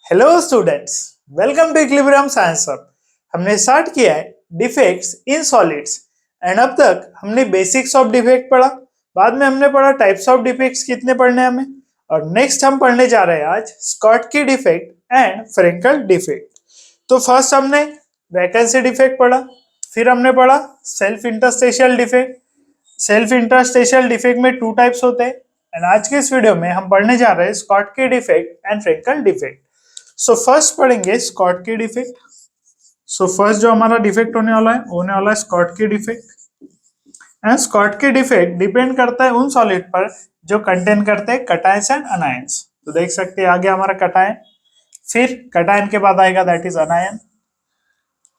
Hello students, welcome to equilibrium science hub. हमने start किया है डिफेक्ट्स इन सॉलिड्स एंड अब तक हमने बेसिक्स ऑफ डिफेक्ट पढ़ा। बाद में हमने पढ़ा टाइप्स ऑफ डिफेक्ट्स कितने पढ़ने हमें, और नेक्स्ट हम पढ़ने जा रहे हैं आज Schottky defect and Frenkel defect. तो फर्स्ट हमने वैकेंसी डिफेक्ट पढ़ा, फिर हमने पढ़ा self interstitial defect. Self interstitial defect में टू टाइप्स होते हैं एंड आज के इस वीडियो में हम पढ़ने जा रहे हैं Schottky defect and Frenkel defect. So first पढ़ेंगे स्कॉटकी डिफेक्ट। सो फर्स्ट जो हमारा डिफेक्ट होने वाला है Schottky defect. And Schottky defect depend करता है उन सॉलिड पर जो कंटेन करते हैं कटायंस एंड अनायंस। तो देख सकते हैं आगे हमारा कटायन, फिर कटायन के बाद आएगा दैट इज अनायन,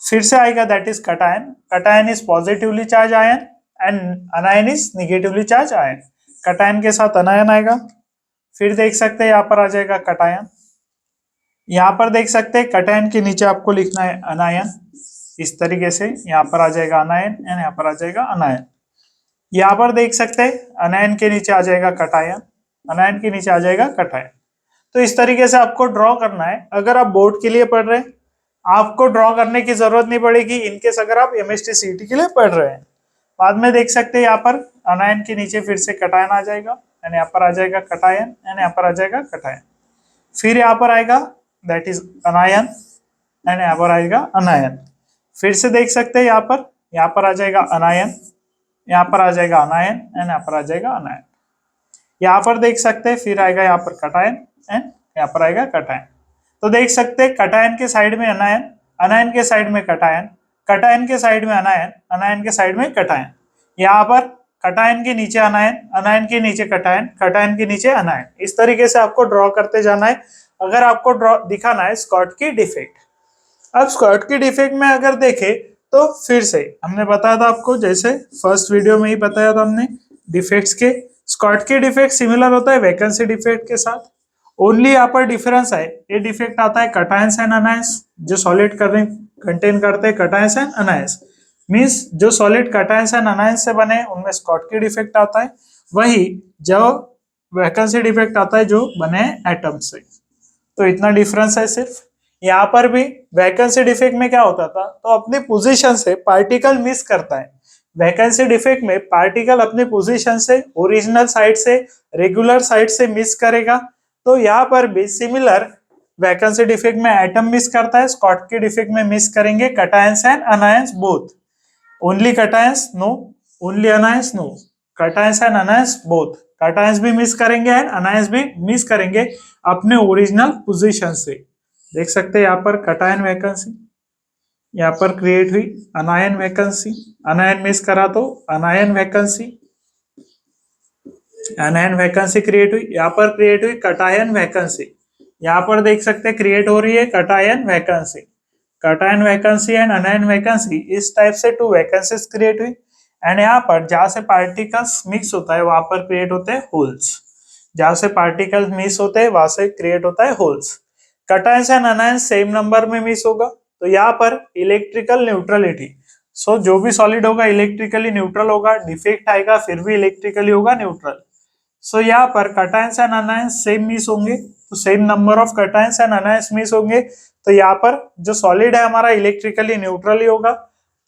फिर से आएगा that is cation. Cation is positively charge ion and अनायन is negatively charge ion. Cation के साथ अनायन आएगा, फिर देख सकते हैं यहाँ पर आ जाएगा कटायन। यहाँ पर देख सकते हैं कटायन के नीचे आपको लिखना है अनायन, इस तरीके से यहाँ पर आ जाएगा अनायन एंड यहाँ पर आ जाएगा अनायन। यहाँ पर देख सकते हैं अनायन के नीचे आ जाएगा कटायन, अनायन के नीचे आ जाएगा कटायन। तो इस तरीके से आपको ड्रॉ करना है। अगर आप बोर्ड के लिए पढ़ रहे हैं आपको ड्रॉ करने की जरूरत नहीं पड़ेगी, इनकेस अगर आप एमएसटी सीईटी के लिए पढ़ रहे हैं। बाद में देख सकते हैं यहाँ पर अनायन के नीचे फिर से कटायन आ जाएगा एंड यहाँ पर आ जाएगा कटायन एंड यहाँ पर आ जाएगा कटायन। फिर यहाँ पर आएगा दैट इज अनायन एंड यहाँ पर आएगा अनायन। फिर से देख सकते हैं यहाँ पर आ जाएगा अनायन, यहाँ पर आ जाएगा अनायन एंड यहाँ पर आ जाएगा अनायन। यहाँ पर देख सकते हैं फिर आएगा यहाँ पर कटायन एंड यहाँ पर आएगा कटायन। तो देख सकते हैं कटायन के साइड में अनायन, अनायन के साइड में कटायन, कटायन के साइड में अनायन, अनायन के साइड में कटायन। यहाँ पर कटायन के नीचे अनायन, अनायन के नीचे कटायन, कटायन के नीचे अनायन। इस तरीके से आपको ड्रॉ करते जाना है अगर आपको ड्रॉ दिखाना है स्कॉटकी डिफेक्ट। अब स्कॉटकी डिफेक्ट में अगर देखें तो फिर से हमने बताया था आपको, जैसे फर्स्ट वीडियो में ही बताया था हमने डिफेक्ट्स के, स्कॉटकी डिफेक्ट सिमिलर होता है वैकेंसी डिफेक्ट के साथ। ओनली यहाँ पर डिफरेंस है, ये डिफेक्ट आता है कटायंस एंड अनायंस, जो सॉलिड कंटेन करते हैं कटायंस एंड अनायंस। मींस जो सॉलिड कटायंस एंड अनायंस से बने उनमें स्कॉटकी डिफेक्ट आता है, वही जो वैकेंसी डिफेक्ट आता है जो बने एटम से। तो इतना डिफरेंस है सिर्फ। यहाँ पर भी वैकेंसी डिफेक्ट में क्या होता था, तो अपनी पोजीशन से पार्टिकल मिस करता है। वैकेंसी डिफेक्ट में पार्टिकल अपनी पोजीशन से ओरिजिनल साइड से रेगुलर साइड से मिस करेगा। तो यहाँ पर भी सिमिलर वैकेंसी डिफेक्ट में एटम मिस करता है, स्कॉटकी डिफेक्ट में मिस करेंगे cations and anions both. Only cations no, only anions no, cations and anions both. Cations भी मिस करेंगे एंड अनायंस भी मिस करेंगे अपने ओरिजिनल पोजीशन से। देख सकते हैं यहाँ पर कटायन वैकेंसी, यहाँ पर क्रिएट हुई अनायन वैकेंसी, अनायन मिस करा तो अनायन वैकेंसी, अनायन वैकेंसी क्रिएट हुई, यहाँ पर क्रिएट हुई कटायन वैकेंसी। यहाँ पर देख सकते हैं क्रिएट हो रही है cation vacancy, cation vacancy and अनायन vacancy. इस टाइप से टू वैकेंसीज क्रिएट हुई एंड यहाँ पर जहां से पार्टिकल्स मिक्स होता है वहां पर क्रिएट होते हैं होल्स, जहां से पार्टिकल्स मिस होते हैं वहां से क्रिएट होता है holes. Cations and anions same number में मिस होगा, तो यहाँ पर इलेक्ट्रिकल न्यूट्रलिटी, सो जो भी सॉलिड होगा इलेक्ट्रिकली न्यूट्रल होगा, डिफेक्ट आएगा फिर भी इलेक्ट्रिकली होगा न्यूट्रल। सो यहाँ पर cations and anions same miss होंगे, तो same number of cations and anions miss होंगे, तो यहाँ पर जो सॉलिड है हमारा इलेक्ट्रिकली न्यूट्रल ही होगा।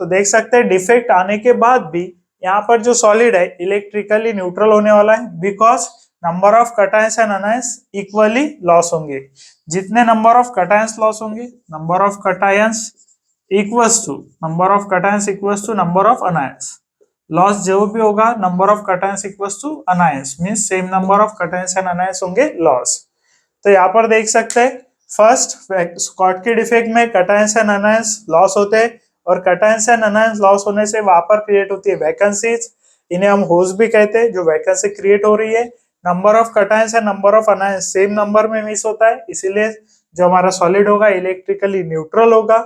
तो देख सकते हैं डिफेक्ट आने के बाद भी यहाँ पर जो सॉलिड है इलेक्ट्रिकली न्यूट्रल होने वाला है, because number of cations and anions equally loss होंगे। जितने नंबर ऑफ कटायंस लॉस होंगे, number of cations equals to number of cations equals to number of anions. Loss जो भी होगा number of cations equals to anions, means same number of cations and anions होंगे loss. तो यहाँ पर देख सकते हैं फर्स्ट स्कॉटकी डिफेक्ट में कटायंस एंड अनायंस लॉस होते हैं, और कटायंस एंड अनायंस लॉस होने से वहां पर क्रिएट होती है वैकेंसीज, इन्हें हम होल्स भी कहते हैं। जो वैकेंसी क्रिएट हो रही है, number of cations and number of anions same number में मिस होता है, इसीलिए जो हमारा सॉलिड होगा इलेक्ट्रिकली न्यूट्रल होगा।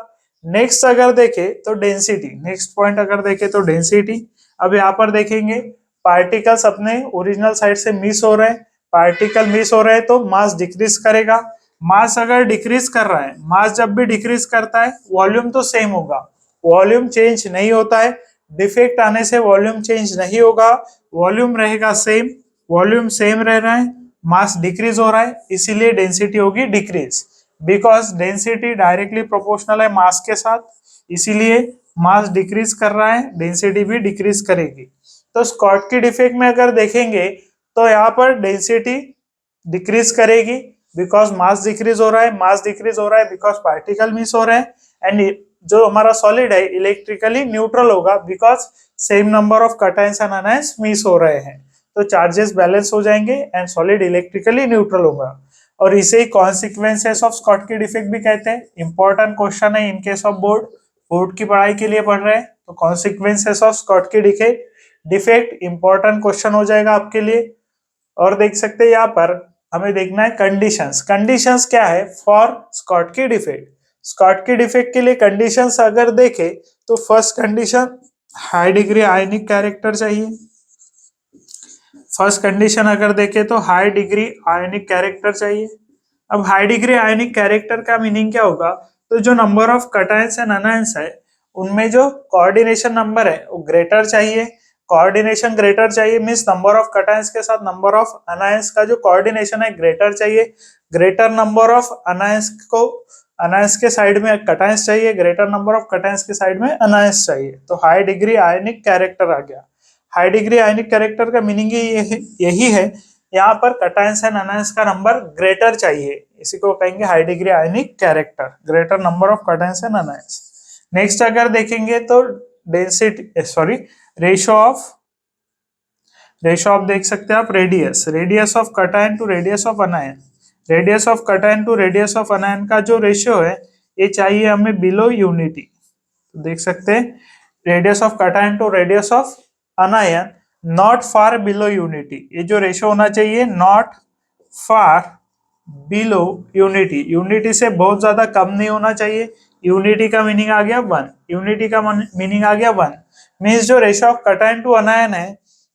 नेक्स्ट अगर देखें तो डेंसिटी, नेक्स्ट पॉइंट अगर देखें तो डेंसिटी। अब यहाँ पर देखेंगे पार्टिकल्स अपने ओरिजिनल साइड से मिस हो रहे हैं, पार्टिकल मिस हो रहे हैं तो मास डिक्रीज करेगा। मास अगर डिक्रीज कर रहा है, मास जब भी डिक्रीज करता है वॉल्यूम तो सेम होगा, वॉल्यूम चेंज नहीं होता है। डिफेक्ट आने से वॉल्यूम चेंज नहीं होगा, वॉल्यूम रहेगा सेम, वॉल्यूम सेम रह रहा है, मास डिक्रीज हो रहा है, इसीलिए डेंसिटी होगी decrease. Because density directly proportional है मास के साथ, इसीलिए मास डिक्रीज कर रहा है, डेंसिटी भी डिक्रीज करेगी। तो स्कॉटकी डिफेक्ट में अगर देखेंगे तो यहाँ पर डेंसिटी डिक्रीज करेगी बिकॉज मास डिक्रीज हो रहा है, मास डिक्रीज हो रहा है बिकॉज पार्टिकल मिस हो रहे हैं, एंड जो हमारा सॉलिड है इलेक्ट्रिकली न्यूट्रल होगा because same number of cations and anions miss हो रहे हैं, तो चार्जेस बैलेंस हो जाएंगे एंड सॉलिड इलेक्ट्रिकली न्यूट्रल होगा। और इसे ही कॉन्सिक्वेंसेस ऑफ स्कॉटकी डिफेक्ट भी कहते हैं। इंपॉर्टेंट क्वेश्चन है इन केस ऑफ बोर्ड की पढ़ाई के लिए पढ़ रहे हैं तो consequences of Schottky defect important question हो जाएगा आपके लिए। और देख सकते हैं यहाँ पर हमें देखना है कंडीशंस क्या है for Schottky defect. Schottky defect के लिए कंडीशंस अगर देखें तो फर्स्ट कंडीशन हाई डिग्री आयनिक कैरेक्टर चाहिए। फर्स्ट कंडीशन अगर देखें तो हाई डिग्री आयनिक कैरेक्टर चाहिए। अब हाई डिग्री आयनिक कैरेक्टर का मीनिंग क्या होगा, तो जो number of cations and anions है उनमें जो कोऑर्डिनेशन नंबर है वो ग्रेटर चाहिए। कोऑर्डिनेशन ग्रेटर चाहिए मींस नंबर ऑफ कटायंस के साथ नंबर ऑफ अनायंस का जो कोऑर्डिनेशन है ग्रेटर चाहिए। ग्रेटर नंबर ऑफ अनायंस के साइड में कटायंस चाहिए, ग्रेटर नंबर ऑफ कटायंस के साइड में अनायंस चाहिए, तो हाई डिग्री आयनिक कैरेक्टर आ गया। हाई डिग्री आयनिक कैरेक्टर का मीनिंग यही है, यहाँ पर कटायंस एंड अनायंस का नंबर ग्रेटर चाहिए, इसी को कहेंगे high degree ionic character, greater number of cations and anions. Next अगर देखेंगे तो रेशियो ऑफ देख सकते हैं आप radius of cation to radius of anion. Radius of cation to radius of anion का जो रेशियो है ये चाहिए हमें बिलो यूनिटी। तो देख सकते हैं radius of cation to radius of anion not far below unity, ये जो रेशियो होना चाहिए not far below unity, unity से बहुत ज्यादा कम नहीं होना चाहिए। यूनिटी का मीनिंग आ गया 1, यूनिटी का मीनिंग आ गया 1, मीन्स जो ratio of cation to anion है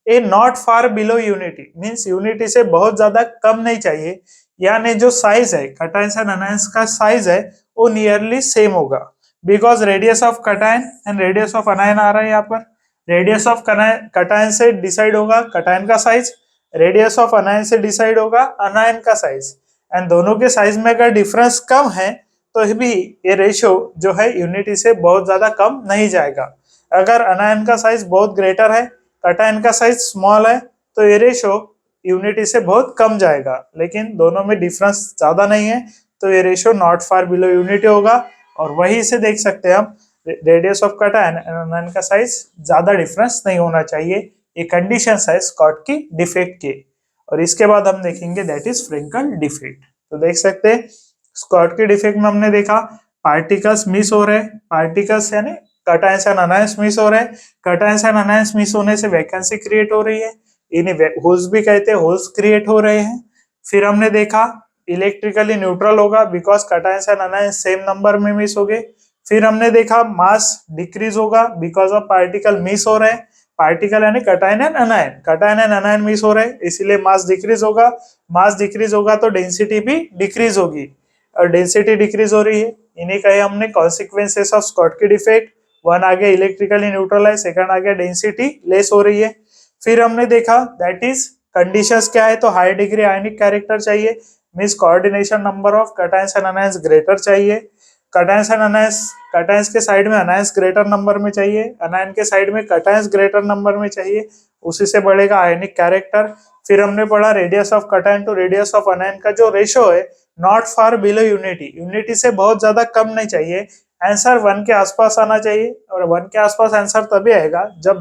ये not far below unity, means unity से बहुत ज्यादा कम नहीं चाहिए, यानी जो साइज है कटायंस एंड अनायंस का साइज है वो नियरली सेम होगा। Because radius of cation and radius of anion आ रहा है यहाँ पर, रेडियस ऑफ कटायन से डिसाइड होगा कटायन का साइज, रेडियस ऑफ अनायन से डिसाइड होगा अनायन का साइज, एंड दोनों के साइज में अगर डिफरेंस कम है तो भी ये रेशियो जो है यूनिटी से बहुत ज्यादा कम नहीं जाएगा। अगर अनायन का साइज बहुत ग्रेटर है, कटायन का साइज स्मॉल है, तो ये रेशियो यूनिटी से बहुत कम जाएगा, लेकिन दोनों में डिफरेंस ज्यादा नहीं है तो ये ratio not far below unity होगा। और वही से देख सकते हैं हम रेडियस ऑफ कटायन एंड अनायन का साइज ज्यादा डिफरेंस नहीं होना चाहिए, ये कंडीशन है स्कॉटकी डिफेक्ट के। और इसके बाद हम देखेंगे दैट इज फ्रेंकल डिफेक्ट। तो देख सकते हैं स्कॉटकी डिफेक्ट में हमने देखा पार्टिकल्स मिस हो रहे हैं, पार्टिकल्स यानी कटायंस एंड अनायंस मिस हो रहे हैं, कटायंस एंड अनायंस मिस होने से वैकेंसी क्रिएट हो रही है, इन्हें होल्स भी कहते हैं, होल्स क्रिएट हो रहे हैं। फिर हमने देखा इलेक्ट्रिकली न्यूट्रल होगा because cations and anions same number में मिस हो गए। फिर हमने देखा मास डिक्रीज होगा बिकॉज ऑफ पार्टिकल मिस हो रहे हैं, पार्टिकल यानी कटायन एंड अनायन मिस हो रहे हैं, इसीलिए मास डिक्रीज होगा, मास डिक्रीज होगा तो डेंसिटी भी डिक्रीज होगी, और डेंसिटी डिक्रीज हो रही है, इन्हीं कहे हमने कॉन्सिक्वेंसेस ऑफ स्कॉटकी डिफेक्ट। 1 आ गया इलेक्ट्रिकली न्यूट्रल है, सेकंड आ गया डेंसिटी लेस हो रही है। फिर हमने देखा दैट इज कंडीशंस क्या है, तो हाई डिग्री आयनिक कैरेक्टर चाहिए, means coordination number of cations and anions greater चाहिए, कटायंस एंड अनायंस, कटायंस के साइड में अनायंस ग्रेटर नंबर में चाहिए, अनायन के साइड में कटायंस ग्रेटर नंबर में चाहिए, उसी से बढ़ेगा आयनिक कैरेक्टर। फिर हमने पढ़ा radius of cation to radius of anion का जो रेशियो है not far below unity, unity से बहुत ज्यादा कम नहीं चाहिए, आंसर 1 के आसपास आना चाहिए, और 1 के आसपास आंसर तभी आएगा जब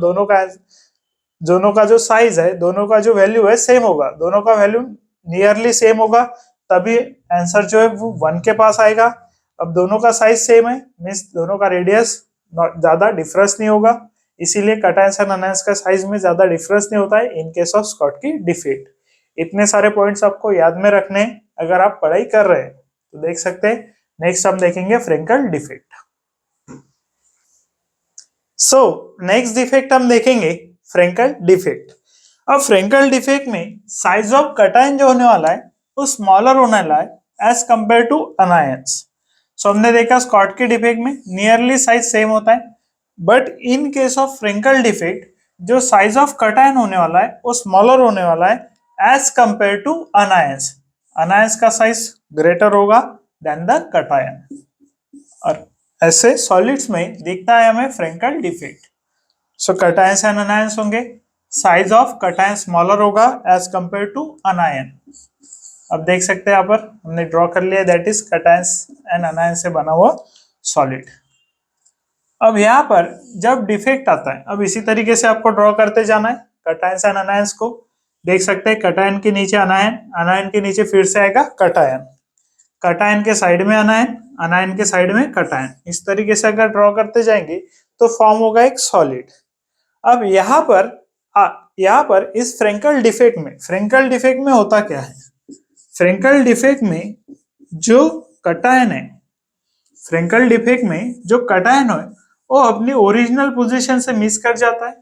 दोनों का जो साइज है, दोनों का जो वैल्यू है सेम होगा, दोनों का वैल्यू नियरली सेम होगा, तभी आंसर जो है वो 1 के पास आएगा। अब दोनों का साइज सेम है मींस दोनों का रेडियस ज्यादा डिफरेंस नहीं होगा, इसीलिए कटायंस एंड अनायंस का साइज में ज्यादा डिफरेंस नहीं होता है इन केस ऑफ स्कॉटकी डिफेक्ट। इतने सारे पॉइंट्स आपको याद में रखने अगर आप पढ़ाई कर रहे हैं तो देख सकते हैं। नेक्स्ट हम देखेंगे Frenkel defect. So next defect हम देखेंगे फ्रेंकल डिफेक्ट। अब फ्रेंकल डिफेक्ट में साइज ऑफ कटायन जो होने वाला है वो स्मॉलर होने वाला है एज कंपेयर टू अनायंस। सो हमने देखा स्कॉटकी डिफेक्ट में नियरली साइज सेम होता है, but in case of Frenkel defect जो साइज ऑफ कटायन होने वाला है वो स्मॉलर होने वाला है as compare to anions. Anions का साइज ग्रेटर होगा देन द कटायन। और ऐसे सॉलिड्स में दिखता है हमें Frenkel defect. So cations and anions होंगे, साइज ऑफ कटायन स्मॉलर होगा एज कंपेयर टू अनायन। अब देख सकते हैं यहाँ पर हमने ड्रॉ कर लिया, दैट इज कटायंस एंड अनायन से बना हुआ सॉलिड। अब यहाँ पर जब डिफेक्ट आता है, अब इसी तरीके से आपको ड्रॉ करते जाना है कटायंस एंड अनायंस को। देख सकते हैं कटायन के नीचे अनायन, अनायन के नीचे फिर से आएगा कटायन, कटायन के साइड में अनायन, अनायन के साइड में कटायन। इस तरीके से अगर ड्रॉ करते जाएंगे तो फॉर्म होगा एक सॉलिड। अब यहाँ पर इस फ्रेंकल डिफेक्ट में होता क्या है, फ्रेंकल डिफेक्ट में जो कटायन है, फ्रेंकल डिफेक्ट में जो कटायन है वो अपनी ओरिजिनल पोजीशन से मिस कर जाता है,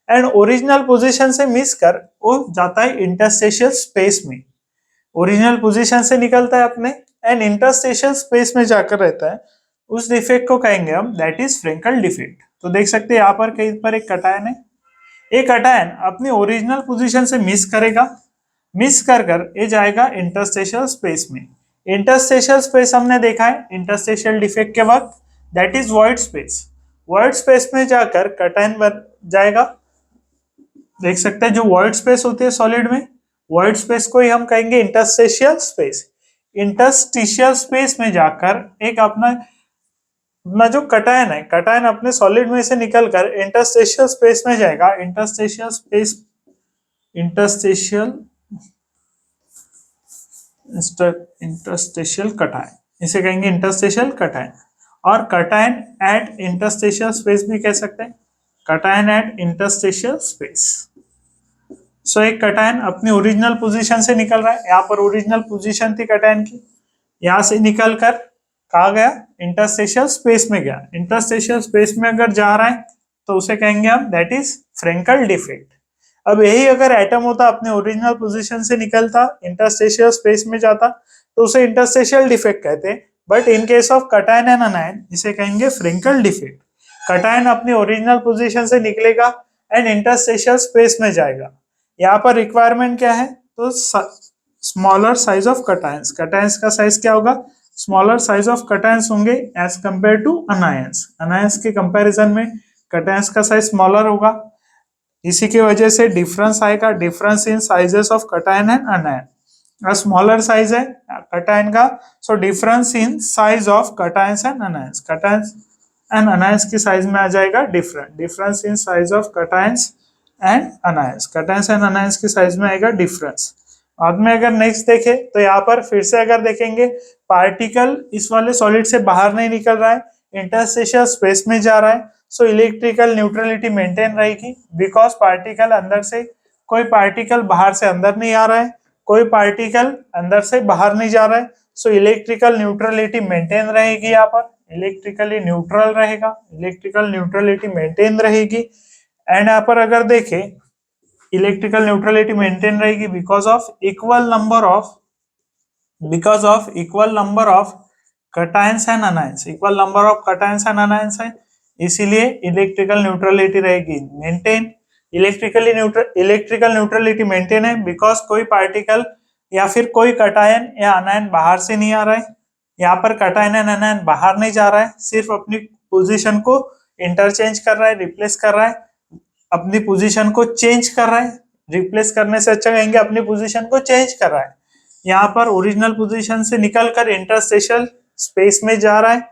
एंड ओरिजिनल पोजीशन से मिस कर वो जाता है इंटरस्टेशियल स्पेस में। ओरिजिनल पोजीशन से निकलता है अपने एंड इंटरस्टेशियल स्पेस में जाकर रहता है, उस डिफेक्ट को कहेंगे हम दैट इज फ्रेंकल डिफेक्ट। तो देख सकते हैं यहाँ पर कहीं पर एक कटायन है, एक कटायन अपनी ओरिजिनल पोजीशन से मिस करेगा, मिस कर ये जाएगा इंटरस्टेशियल स्पेस में। इंटरस्टेशियल स्पेस हमने देखा है इंटरस्टेशियल डिफेक्ट के वक्त, that is void space. Void space में जाकर कटायन बन जाएगा। देख सकते हैं जो वॉइड स्पेस होती है सॉलिड में, वॉइड स्पेस को ही हम कहेंगे इंटरस्टेशियल स्पेस। इंटरस्टिशियल स्पेस में जाकर एक अपना जो कटायन है, कटायन अपने सॉलिड में से निकलकर इंटरस्टेशियल स्पेस में जाएगा। इंटरस्टेशियल कटायन, इसे कहेंगे इंटरस्टेशियल कटायन। और कटायन एट इंटरस्टेशियल स्पेस भी कह सकते हैं, कटायन एट इंटरस्टेशियल स्पेस। सो एक कटायन अपनी ओरिजिनल पोजीशन से निकल रहा है, यहाँ पर ओरिजिनल पोजीशन थी कटायन की, यहाँ से निकलकर कहा गया इंटरस्टेशियल स्पेस में गया। इंटरस्टेशियल स्पेस में अगर जा रहा है तो उसे कहेंगे हम दैट इज फ्रेंकल डिफेक्ट। अब यही अगर एटम होता अपने ओरिजिनल पोजीशन से निकलता इंटरस्टेशियल स्पेस में जाता तो उसे इंटरस्टेशियल डिफेक्ट कहते हैं, but in case of cation and अनायन इसे कहेंगे फ्रेंकल डिफेक्ट। कटायन अपनी ओरिजिनल पोजीशन से निकलेगा एंड इंटरस्टेशियल स्पेस में जाएगा। यहाँ पर रिक्वायरमेंट क्या है, तो smaller size of cations, cations का साइज क्या होगा, स्मॉलर साइज ऑफ कटायंस होंगे as compare to anions. Anions के कंपैरिजन में कटायंस का साइज स्मॉलर होगा, इसी की वजह से डिफरेंस आएगा, difference in sizes of cation and anion. Smaller size है कटायन का, so difference in size of cations and anions, cations and anions की साइज में आ जाएगा difference in size of cations and anions, cations and anions की size में आएगा difference. बाद में अगर नेक्स्ट देखें तो यहाँ पर फिर से अगर देखेंगे पार्टिकल इस वाले सॉलिड से बाहर नहीं निकल रहा है, इंटरस्टेशियल स्पेस में जा रहा है, सो इलेक्ट्रिकल न्यूट्रलिटी मेंटेन रहेगी, बिकॉज पार्टिकल अंदर से, कोई पार्टिकल बाहर से अंदर नहीं आ रहा है, कोई पार्टिकल अंदर से बाहर नहीं जा रहा है, सो इलेक्ट्रिकल न्यूट्रलिटी मेंटेन रहेगी। यहाँ पर इलेक्ट्रिकली न्यूट्रल रहेगा, इलेक्ट्रिकल न्यूट्रलिटी मेंटेन रहेगी। एंड यहाँ पर अगर देखें इलेक्ट्रिकल न्यूट्रलिटी मेंटेन रहेगी because of equal number of cations and anions, equal number of cations and anions है, इसीलिए इलेक्ट्रिकल न्यूट्रलिटी रहेगी मेंटेन। इलेक्ट्रिकल न्यूट्रलिटी मेंटेन है बिकॉज कोई पार्टिकल या फिर कोई कटायन या अनायन बाहर से नहीं आ रहा है, यहाँ पर कटायन एंड अनायन बाहर नहीं जा रहा है, सिर्फ अपनी पोजीशन को इंटरचेंज कर रहा है, रिप्लेस कर रहा है, अपनी पोजीशन को चेंज कर रहा है, रिप्लेस करने से अच्छा कहेंगे अपनी पोजीशन को चेंज कर रहा है। यहाँ पर ओरिजिनल पोजीशन से निकलकर इंटरस्टेशियल स्पेस में जा रहा है,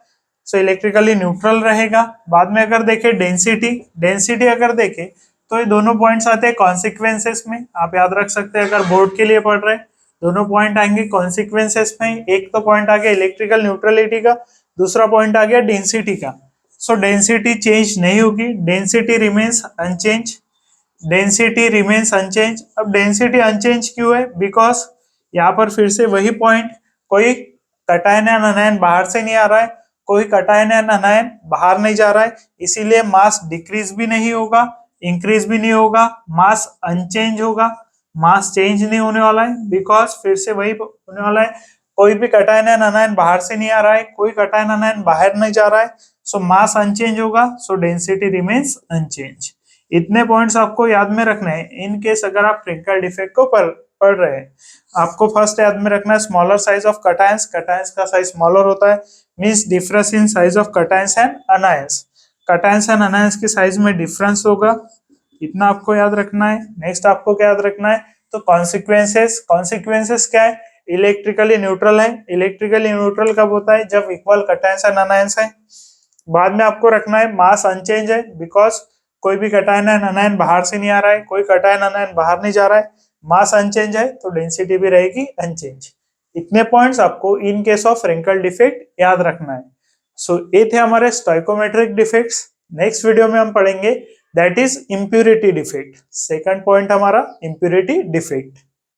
सो इलेक्ट्रिकली न्यूट्रल रहेगा। बाद में अगर देखें डेंसिटी अगर देखें तो ये दोनों पॉइंट्स आते हैं कॉन्सिक्वेंसेस में, आप याद रख सकते हैं अगर बोर्ड के लिए पढ़ रहे हैं, दोनों पॉइंट आएंगे कॉन्सिक्वेंसेस में। एक तो पॉइंट आ गया इलेक्ट्रिकल न्यूट्रलिटी का, दूसरा पॉइंट आ गया डेंसिटी का। सो डेंसिटी चेंज नहीं होगी, density remains unchanged, density remains unchanged. अब डेंसिटी अनचेंज क्यों है, बिकॉज यहाँ पर फिर से वही पॉइंट, कोई कटायन एंड अनायन बाहर से नहीं आ रहा है, कोई कटायन एंड अनायन बाहर नहीं जा रहा है, इसीलिए मास डिक्रीज भी नहीं होगा, इंक्रीज भी नहीं होगा, मास अनचेंज होगा, मास चेंज नहीं होने वाला है, बिकॉज फिर से वही होने वाला है, कोई भी कटायन एंड अनायन बाहर से नहीं आ रहा है, कोई कटायन अनायन बाहर नहीं जा रहा है, सो मास अनचेंज होगा, सो डेंसिटी रिमेन्स अनचेंज। इतने पॉइंट्स आपको याद में रखने हैं इन केस अगर आप फ्रेंकल डिफेक्ट को पढ़ रहे हैं, आपको फर्स्ट याद में रखना है smaller size of cations, cations का साइज स्मॉलर होता है, means difference in size of cations and anions, cations and anions की साइज में डिफरेंस होगा, इतना आपको याद रखना है। नेक्स्ट आपको क्या याद रखना है, तो कॉन्सिक्वेंसेस, कॉन्सिक्वेंसेस क्या है, इलेक्ट्रिकली न्यूट्रल है, इलेक्ट्रिकली न्यूट्रल कब होता है, जब इक्वल कटायंस एंड अनायंस है। बाद में आपको रखना है मास अनचेंज है, बिकॉज कोई भी कटायन एंड अनायन बाहर से नहीं आ रहा है, कोई कटायन अनायन बाहर नहीं जा रहा है, मास अनचेंज है तो डेंसिटी भी रहेगी अनचेंज। इतने पॉइंट्स आपको in case of Frenkel defect याद रखना है। सो ये थे हमारे स्टोइकोमेट्रिक डिफेक्ट्स। नेक्स्ट वीडियो में हम पढ़ेंगे that is impurity defect. Second point हमारा इम्प्यूरिटी डिफेक्ट।